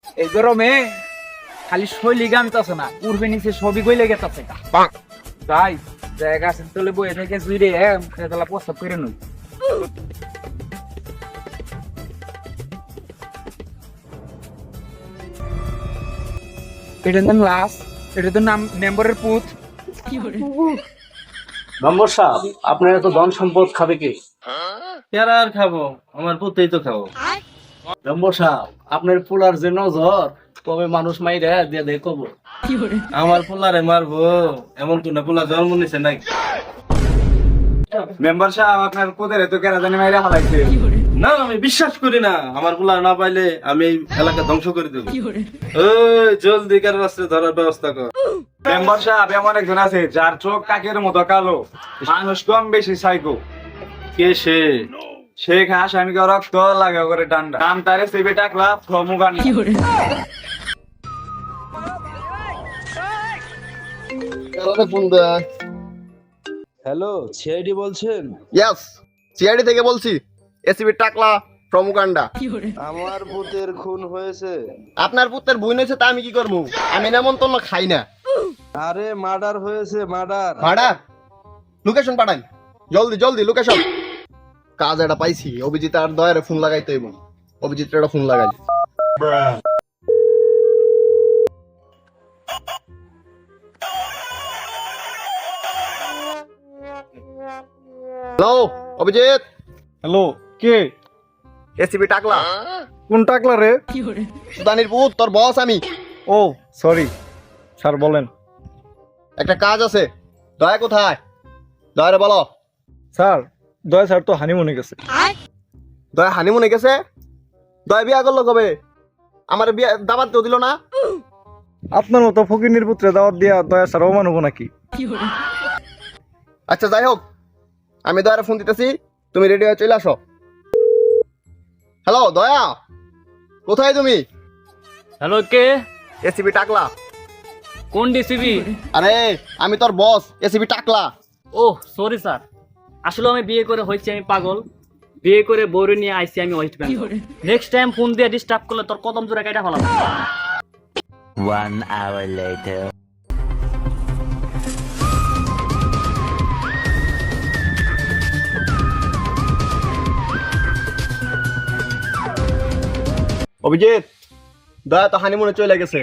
এই গরমে খালি শৈলী গামতাছে না, উর্বে নিচে সবই গইলে গেতাছে। তাই জায়গা আছে তলে বয়ে থেকে জুইরে তাহলে প্রস্তাব করে নই। এটা তো লাশ, এটা তো নাম মেম্বারের পুত। নম্বর সাহেব, আপনার এত ধন সম্পদ খাবে কে? কেরা আর খাবো, আমার পুতেই তো খাবো। নম্বর সাহেব, আপনার পোলার যে নজর, তবে মানুষ মাইরা দিয়ে দেয় কবর। আমার পোলারে মারবো এমন কোন পোলা জন্ম নিছে নাকি? মেম্বার সাহেব আপনার পুতের তো কেরা জানি মাইরা হালাইছে। না, আমি বিশ্বাস করি না। আমার পোলা না পাইলে আমি এই এলাকা ধ্বংস করে দেবো। ওই জলদি কার রাস্তায় ধরার ব্যবস্থা কর। মেম্বার সাহেব এমন একজন আছে যার চোখ কাকের মতো কালো, মানুষ কম বেশি সাইকো। কে সে? শেখ আসামিকে রক্ত লাগা করে ডান্ডা, নাম তারে সিবি টাকলা ফ্রমুগান। হ্যালো, সিআইডি বলছেন? ইয়েস, সিআইডি থেকে বলছি। এসিবি টাকলা ফ্রম উগান্ডা। আমার পুতের খুন হয়েছে। আপনার পুত্রের বোন হয়েছে তা আমি কি করবো? আমি নেমন্তন্ন খাই না। আরে মার্ডার হয়েছে, মার্ডার। ভাড়া লোকেশন পাঠাই, জলদি জলদি লোকেশন। কাজ এটা পাইছি, অভিজিৎ আর দয়ারে ফোন লাগাইতে হইব। অভিজিৎ একটা ফোন লাগাই। হ্যালো অভিজিৎ। হ্যালো, কে? এসিবি টাকলা। কোন টাকলা রে? সুদানির পুত, তোর বস আমি। ও সরি স্যার, বলেন। একটা কাজ আছে। দয়া কোথায়? দয়ারে বলো। স্যার, দয়া স্যার তো হানিমুনে গেছে। দয়া হানিমুনে গেছে? দয়া বিয়া করলো কবে? আমার বিয়া দাবাত তো দিল না। আপনার মতো ফকির পুত্রে দাওয়াত দিয়া দয়া স্যার অমান হবো নাকি? আচ্ছা যাই হোক, আমি দয়ারে ফোন দিতেছি, তুমি রেডি হয়ে চলে আসো। হ্যালো দয়া, কোথায় তুমি? হ্যালো, কে? এসিবি টাকলা। কোন ডিসিবি? আরে আমি তোর বস, এসিবি টাকলা। ও সরি স্যার, আসলে আমি বিয়ে করে হয়েছি, আমি পাগল। বিয়ে করে বউরে নিয়ে আইছি আমি West Bengal. Next time phone দিয়ে ডিস্টার্ব করলে তোর কদম জোড়া কাটা ফেলাম। 1 hour later. অভিজিৎ, দয়া তো হানিমুনে চলে গেছে।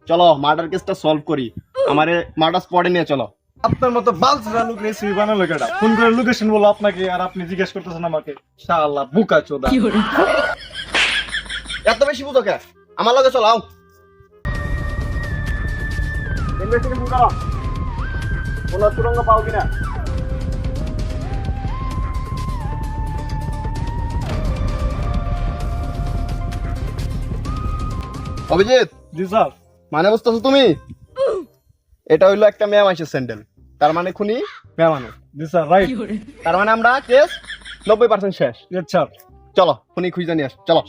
চলো মার্ডার কেসটা সলভ করি। আমারে মার্ডার স্পটে নিয়ে চলো। আপনার মতো বালছরা লোক রেসিপি বানালো কেডা? ফোন করে লোকেশন বলো আপনাকে, আর আপনি জিজ্ঞেস করতেছেন আমাকে। শালা বুকা চোদা। এত বেশি বুঝো কে? আমার লগে চলাও। ইনভেস্টিগেশন করো, কোন সুরঙ্গ পাও কিনা। অভিজিৎ, জি স্যার। মানে বুঝতেছো তুমি? এটা হইলো একটা মেয়ে মাইসের স্যান্ডেল, তার মানে খুনি মেহমানো। জি স্যার, রাইট। তার মানে আমরা কেস 90% শেষ। Yes sir. চলো খুনি খুঁজে নিয়ে আস, চলো।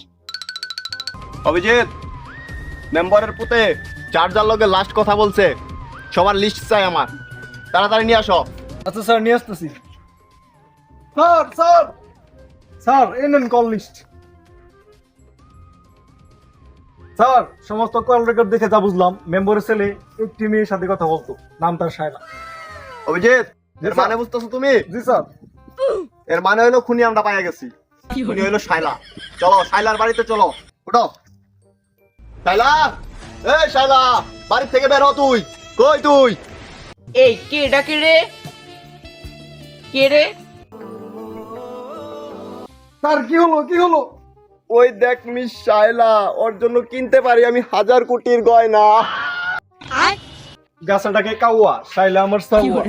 অভিজিৎ, মেম্বারের পুতে যার যার লগে লাস্ট কথা বলছে সবার লিস্ট চাই আমার, তাড়াতাড়ি নিয়ে আসো। আচ্ছা স্যার, নিয়ে আসতেছি। স্যার স্যার স্যার, এই নেন কল লিস্ট। স্যার, সমস্ত কল রেকর্ড দেখে যা বুঝলাম, মেম্বারের ছেলে একটি মেয়ের সাথে কথা বলতো, নাম তার শায়লা। অভিজিৎ, জি এর স্যার। মানে বুঝতেছো তুমি? জি স্যার। এর মানে হলো খুনি আমরা পাইয়া গেছি। খুনি হলো শায়লা। চলো শায়লার বাড়িতে চলো, উঠো। শায়লা, এই শায়লা, বাড়ি থেকে বের হ। তুই কই? তুই এই কে ডাকে রে? কে রে? স্যার, কি হলো কি হলো? ওই দেখ মিস শায়লা, ওর জন্য কিনতে পারি আমি 1000 কোটির গয়না। গাছটাকে কাউয়া, শাইলা আমার সাউয়া।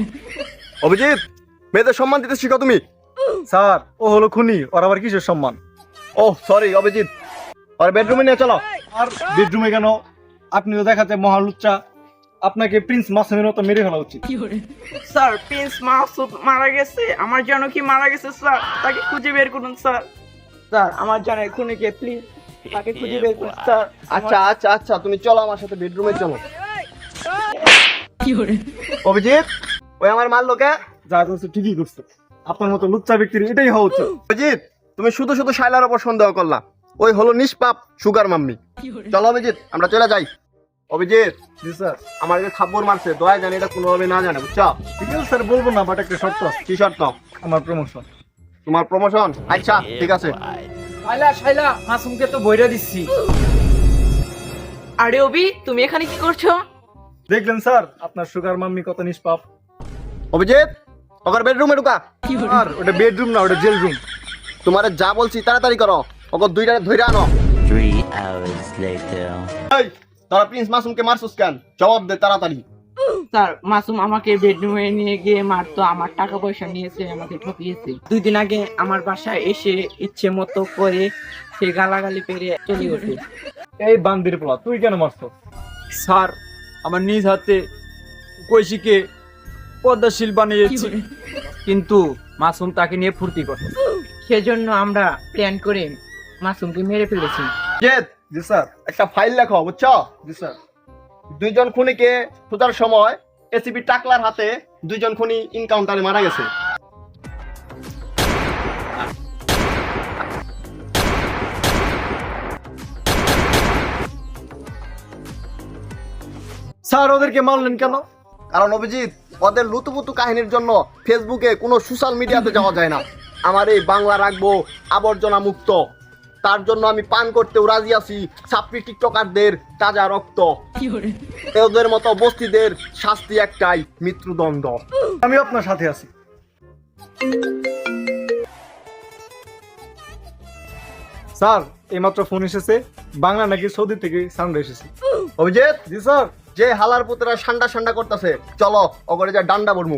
অভিজিৎ, মেয়েদের সম্মান দিতে শিখো তুমি। স্যার, ও হলো খুনি, ওর আবার কিসের সম্মান? ও সরি অভিজিৎ, ওর বেডরুমে নিয়ে চলো। আর বেডরুমে কেন? আপনি তো দেখাতে মহালুচ্চা, আপনাকে প্রিন্স মাসুমের মতো মেরে ফেলা উচিত। স্যার, প্রিন্স মাসুদ মারা গেছে। আমার জানো কি মারা গেছে স্যার, তাকে খুঁজে বের করুন স্যার। স্যার, আমার জানে খুনিকে, প্লিজ তাকে খুঁজে বের করুন স্যার। আচ্ছা আচ্ছা আচ্ছা, তুমি চলো আমার সাথে বেডরুমে চলো। অভিজিৎ, ওই আমার মারলো কে? যা করছে ঠিকই করছে, আপনার মতো লুচ্চা ব্যক্তির এটাই হওয়া উচিত। অভিজিৎ, তুমি শুধু শুধু শায়লার উপর সন্দেহ করলা। ওই হলো নিষ্পাপ সুগার মাম্মি। চলো অভিজিৎ আমরা চলে যাই। অভিজিৎ জি স্যার। আমার যে খাব্বর মারছে দয়া জানি এটা কোনোভাবে না জানে, বুঝছো? ঠিক আছে স্যার, বলবো না, বাট একটা শর্ত আছে। কি শর্ত? আমার প্রমোশন। তোমার প্রমোশন? আচ্ছা ঠিক আছে। শাইলা শাইলা মাসুমকে তো বইরা দিচ্ছি। আরে অভি, তুমি এখানে কি করছো? দেখলেন স্যার আপনার সুগার মাম্মি কত নিষ্পাপ। অভিজিৎ ওখানে বেডরুমে ঢুকা। আর ওটা বেডরুম না, ওটা জেল রুম। তোমার যা বলছি তাড়াতাড়ি করো, ওকে দুইটা ধরে আনো। 3 hours later. এই তোরা প্রিন্স মাসুমকে মারছস কেন? জবাব দে তাড়াতাড়ি। স্যার, মাসুম আমাকে বেডরুমে নিয়ে গিয়ে মারতো, আমার টাকা পয়সা নিয়েছে, আমাকে ঠকিয়েছে। 2 দিন আগে আমার বাসায় এসে ইচ্ছে মতো করে সে গালাগালি পেরে চলে গেছে। এই বান্দির পোলা, তুই কেন মারছস? স্যার আমার নিজ হাতে কৈশিকে পদ্মাশীল বানিয়েছি, কিন্তু মাসুম তাকে নিয়ে ফুর্তি করে। সেজন্য আমরা প্ল্যান করে মাসুমকে মেরে ফেলেছি। জেদ জি স্যার। একটা ফাইল লেখো, বুঝছো? জি স্যার। দুইজন খুনিকে খোঁজার সময় এসিপি টাকলার হাতে দুইজন খুনি ইনকাউন্টারে মারা গেছে। স্যার ওদেরকে মারলেন কেন? কারণ অভিজিৎ ওদের লুতুপুতু কাহিনীর জন্য ফেসবুকে কোনো সোশ্যাল মিডিয়াতে যাওয়া যায় না। আমার এই বাংলা রাখবো আবর্জনা মুক্ত, তার জন্য আমি পান করতেও রাজি আছি ছাত্রী টিকটকারদের তাজা রক্ত। ওদের মতো বস্তিদের শাস্তি একটাই, মৃত্যুদণ্ড। আমি আপনার সাথে আছি। স্যার এইমাত্র ফোন এসেছে, বাংলা নাকি সৌদি থেকে সাউন্ড এসেছে। অভিজিৎ জি স্যার। যে হালার পুতরা সান্ডা সান্ডা করতেছে, চলো ওগরে যা ডান্ডা বলমু।